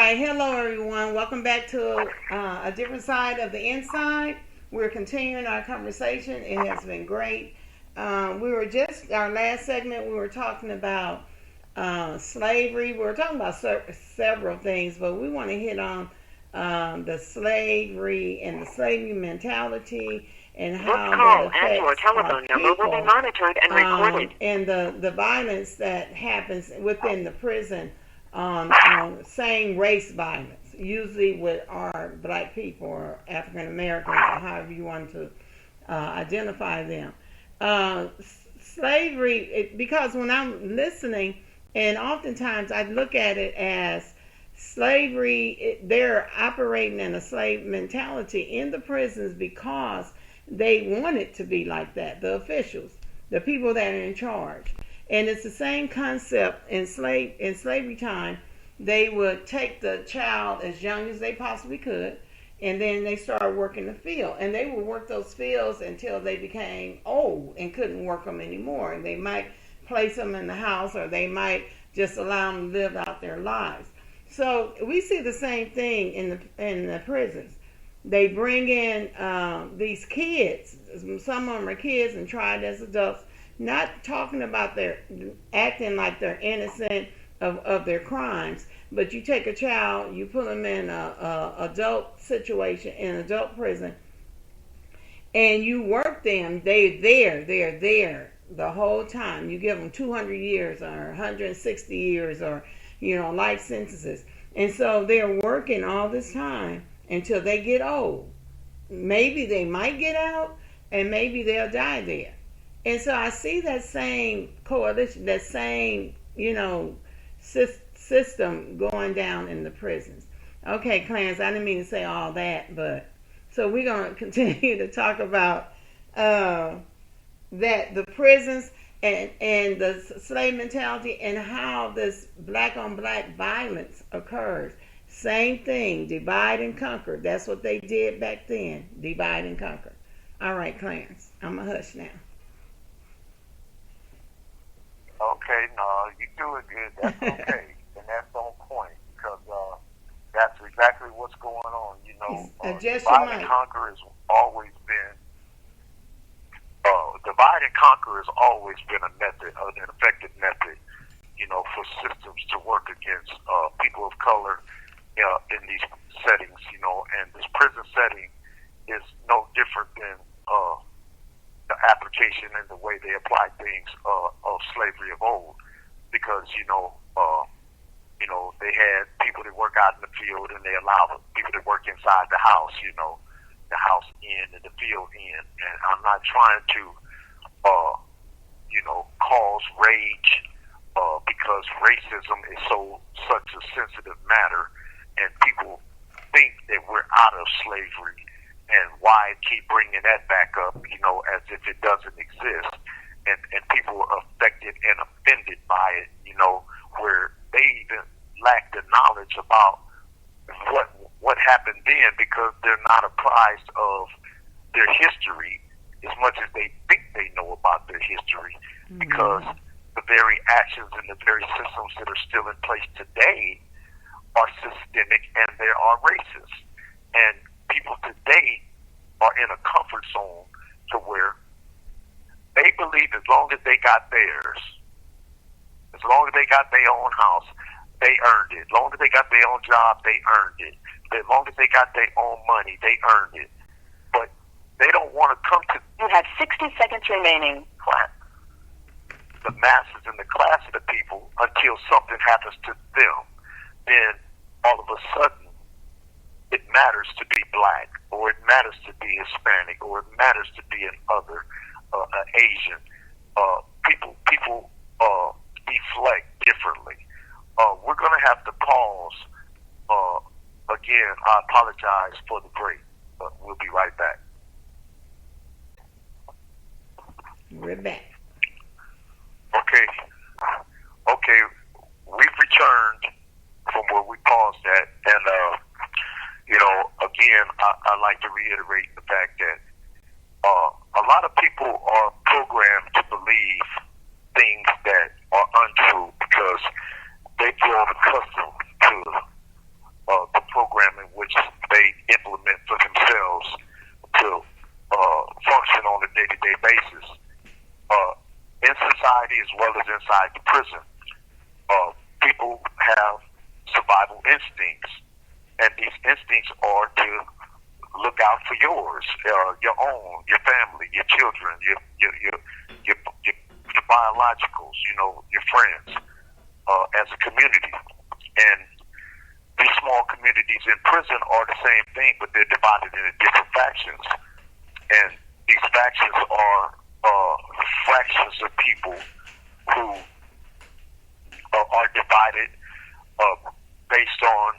right, hello everyone. Welcome back to a different side of the inside. We're continuing our conversation. It has been great. We were just, our last segment, we were talking about slavery. We were talking about several things, but we want to hit on the slavery and the slavery mentality and how that affects our people, and the violence that happens within the prison on same race violence, usually with our black people or African Americans, or however you want to identify them. Slavery, because when I'm listening, and oftentimes I look at it as slavery, they're operating in a slave mentality in the prisons because they want it to be like that, the officials, the people that are in charge. And it's the same concept in slavery time. They would take the child as young as they possibly could, and then they started working the field. And they would work those fields until they became old and couldn't work them anymore. And they might place them in the house, or they might just allow them to live out their lives. So we see the same thing in the prisons. They bring in these kids. Some of them are kids and tried as adults. Not talking about their acting like they're innocent of their crimes, but you take a child, you put them in a adult situation, in adult prison, and you work them. They're there the whole time. You give them 200 years or 160 years or life sentences, and so they're working all this time until they get old. Maybe they might get out, and maybe they'll die there. And so I see that same coalition, that same, system going down in the prisons. Okay, Clarence, I didn't mean to say all that, but so we're going to continue to talk about that, the prisons and the slave mentality, and how this black on black violence occurs. Same thing, divide and conquer. That's what they did back then, divide and conquer. All right, Clarence, I'm a hush now. Okay, no, you doing good. That's okay, and that's on point, because that's exactly what's going on. Divide and conquer has always been a method, an effective method, for systems to work against people of color in these settings. And this prison setting is no different than the application and the way they apply things of slavery of old, because they had people that work out in the field, and they allowed people to work inside the house, the house end and the field end. And I'm not trying to cause rage because racism is such a sensitive matter, and people think that we're out of slavery. And why keep bringing that back up, as if it doesn't exist, and people are affected and offended by it, where they even lack the knowledge about what happened then, because they're not apprised of their history as much as they think they know about their history, because the very actions and the very systems that are still in place today are systemic, and they are racist. And people today are in a comfort zone to where they believe as long as they got theirs, as long as they got their own house, they earned it. As long as they got their own job, they earned it. As long as they got their own money, they earned it. But they don't want to come to... You have 60 seconds remaining. The masses and the class of the people, until something happens to them. Then all of a sudden, it matters to be black, or it matters to be Hispanic, or it matters to be an other, Asian. People deflect differently. We're going to have to pause. Again, I apologize for the break, but we'll be right back. We're back. Okay, we've returned from where we paused at, and again, I like to reiterate the fact that a lot of people are programmed to believe things that are untrue, because they've grown accustomed to as well as inside the prison. People have survival instincts, and these instincts are to look out for yours, your own, your family, your children, your biologicals, your friends, as a community. And these small communities in prison are the same thing, but they're divided into different factions. And these factions are fractions of people who are divided based on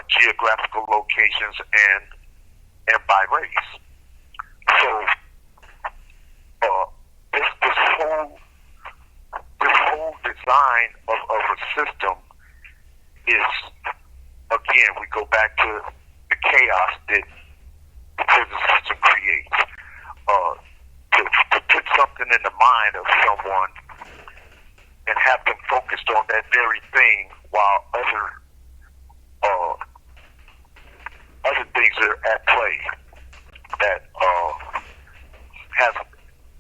geographical locations and by race. So this whole design of a system is, again, we go back to the chaos that the prison system creates. To put something in the mind of someone and have them focused on that very thing, while other things are at play that has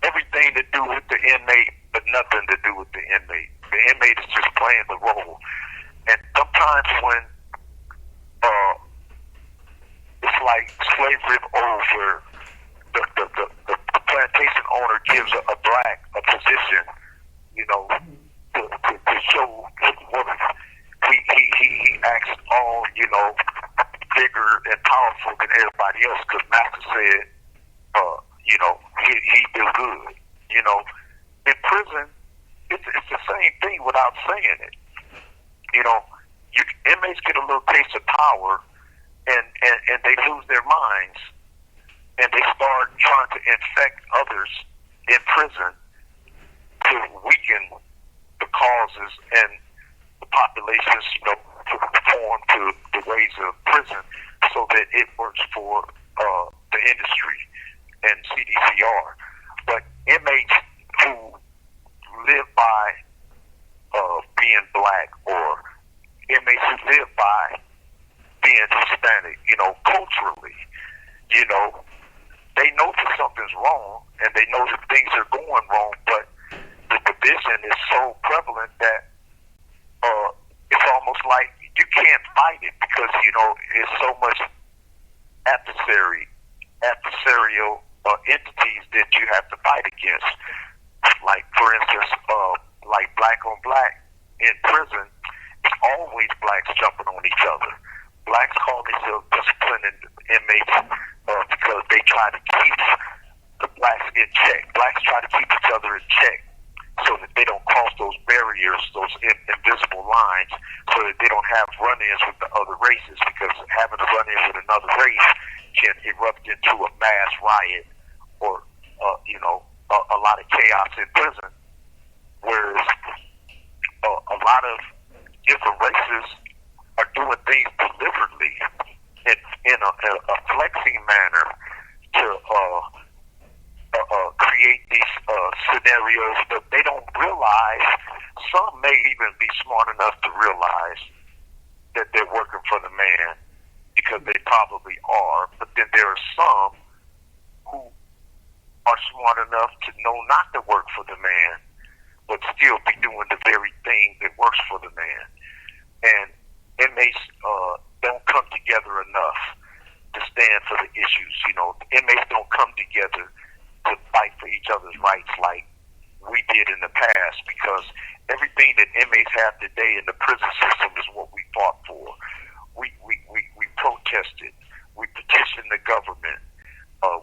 everything to do with the inmate, but nothing to do with the inmate. The inmate is just playing the role. And sometimes when it's like slavery of old, where the plantation owner gives a black a position, to show what he acts all, bigger and powerful than everybody else, because Master said, he do good. In prison, it's the same thing without saying it. Inmates get a little taste of power, and they lose their minds, and they start trying to infect others in prison to weaken the causes and the populations, to conform to the ways of prison, so that it works for the industry and CDCR. But inmates who live by being black, or inmates who live by being Hispanic, culturally, they know that something's wrong, and they know that things are going wrong, but the division is so prevalent that it's almost like you can't fight it, because it's so much adversarial entities that you have to fight against. Like, for instance, like black on black in prison, it's always blacks jumping on each other. Blacks call themselves disciplining inmates because they try to keep the blacks in check. Blacks try to keep each other in check so that they don't cross those barriers, those invisible lines, so that they don't have run-ins with the other races, because having a run-in with another race can erupt into a mass riot or, a lot of chaos in prison. Whereas a lot of different races are doing things deliberately in a flexing manner to create these scenarios, but they don't realize, some may even be smart enough to realize that they're working for the man, because they probably are, but then there are some who are smart enough to know not to work for the man, but still be doing the very thing that works for the man. And inmates don't come together enough to stand for the issues. Inmates don't come together to fight for each other's rights like we did in the past, because everything that inmates have today in the prison system is what we fought for. We protested. We petitioned the government.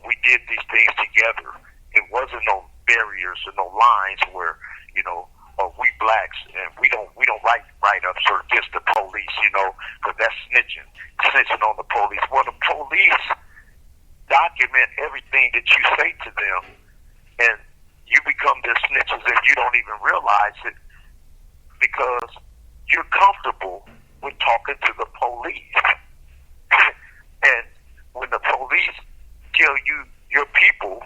We did these things together. It wasn't no barriers or no lines where, we blacks, and we don't write write-ups or against the police, because that's snitching on the police. Well, the police document everything that you say to them, and you become their snitches, and you don't even realize it, because you're comfortable with talking to the police. And when the police tell you your people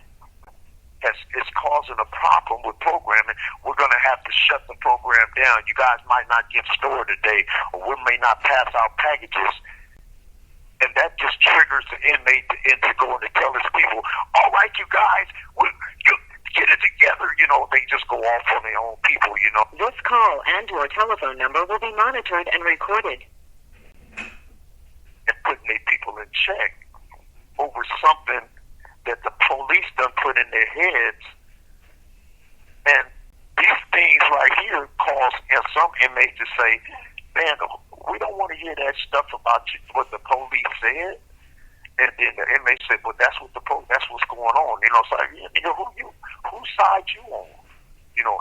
is causing a problem with programming, we're going to have to shut the program down. You guys might not get stored today, or we may not pass out packages. And that just triggers the inmate into going to tell his people, all right, you guys, you get it together. together, they just go off on their own people, This call and your telephone number will be monitored and recorded. and putting their people in check over something that the police done put in their heads. And these things right here cause some inmates to say, man, we don't want to hear that stuff about what the police said. And then the inmate said, "But that's what's going on." It's like, yeah, whose side you on?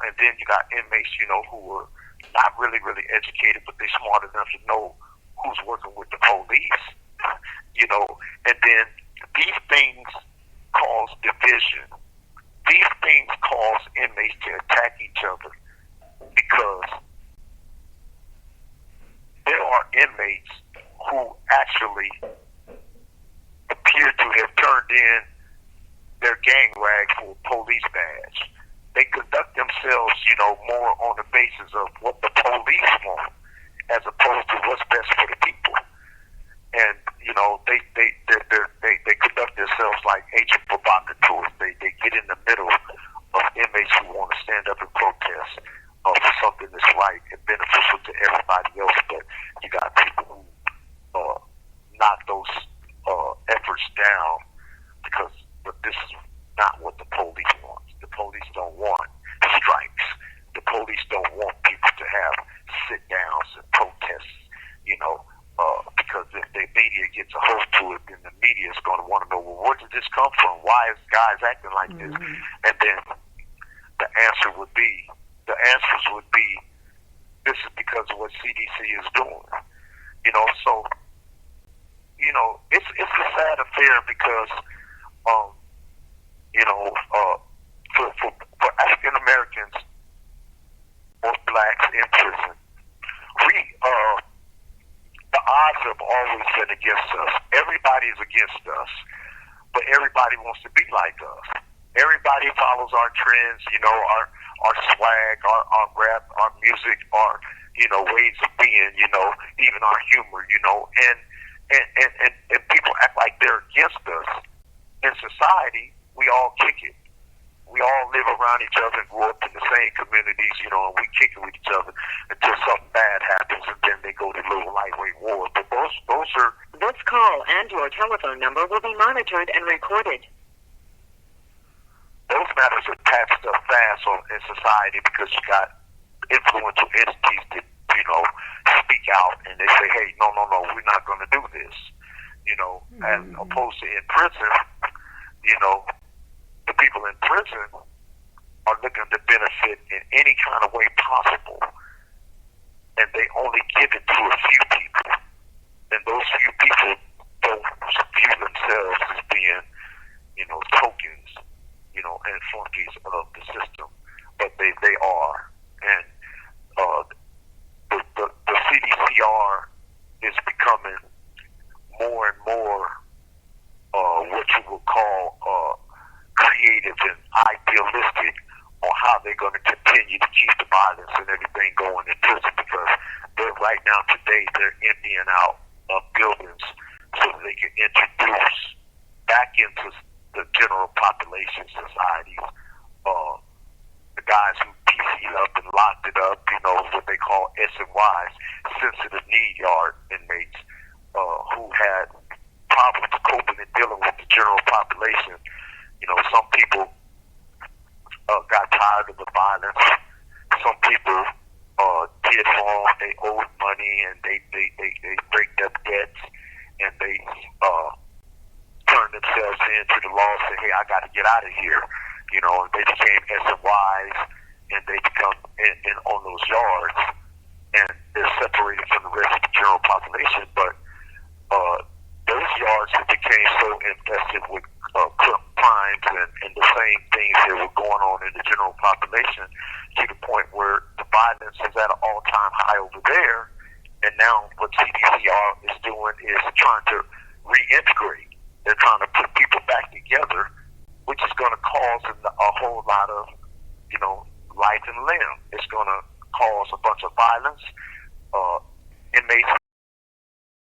And then you got inmates, who are not really, really educated, but they're smart enough to know who's working with the police. And then these things cause division. These things cause inmates to attack each other because there are inmates who actually appear to have turned in their gang rag for a police badge. They conduct themselves, more on the basis of what the police want as opposed to what's best for the people. And, they conduct themselves like agent provocateurs. They get in the middle of inmates who want to stand up and protest for something that's right and beneficial to everybody else. But you got people who knock those efforts down because this is not what the police want. The police don't want strikes. The police don't want people to have sit-downs and protests, because if the media gets a hold to it, then the media is going to want to know, well, where did this come from? Why is guys acting like this? And then the answers would be, this is because of what CDC is doing. So, it's a sad affair because, for African Americans or blacks in prison, the odds have always been against us. Everybody is against us, but everybody wants to be like us. Everybody follows our trends, our swag, our rap, our music, our, ways of being, even our humor, and people act like they're against us. In society, we all kick it. We all live around each other and grow up in the same communities, and we kick it with each other until something bad happens, and then they go to little lightweight wars. But those are... This call and your telephone number will be monitored and recorded. Those matters are patched up fast in society because you got influential entities that, speak out and they say, hey, no, we're not going to do this, as opposed to in prison, the people in prison are looking to benefit in any kind of way possible, and they only give it to a few people, and those few people don't view themselves as being, tokens, and flunkies of the system, but they are, and the CDCR is becoming more and more what you would call creative and idealistic on how they're going to continue to keep the violence and everything going in prison, because right now today they're emptying out buildings so that they can introduce back into the general population societies the guys who PC'd up and locked it up, what they call SNYs, sensitive need yard inmates, who had problems coping and dealing with the general population. Some people got tired of the violence. Some people did wrong. They owed money and they break up debts, and they turned themselves into the law and said, hey, I got to get out of here. And they became SNYs, and they become in on those yards, and they're separated from the rest of the general population. But those yards have became so infested with crimes and the same things that were going on in the general population, to the point where the violence is at an all-time high over there. And now what CDCR is doing is trying to reintegrate. They're trying to put people back together, which is going to cause a whole lot of, life and limb. It's going to cause a bunch of violence. Inmates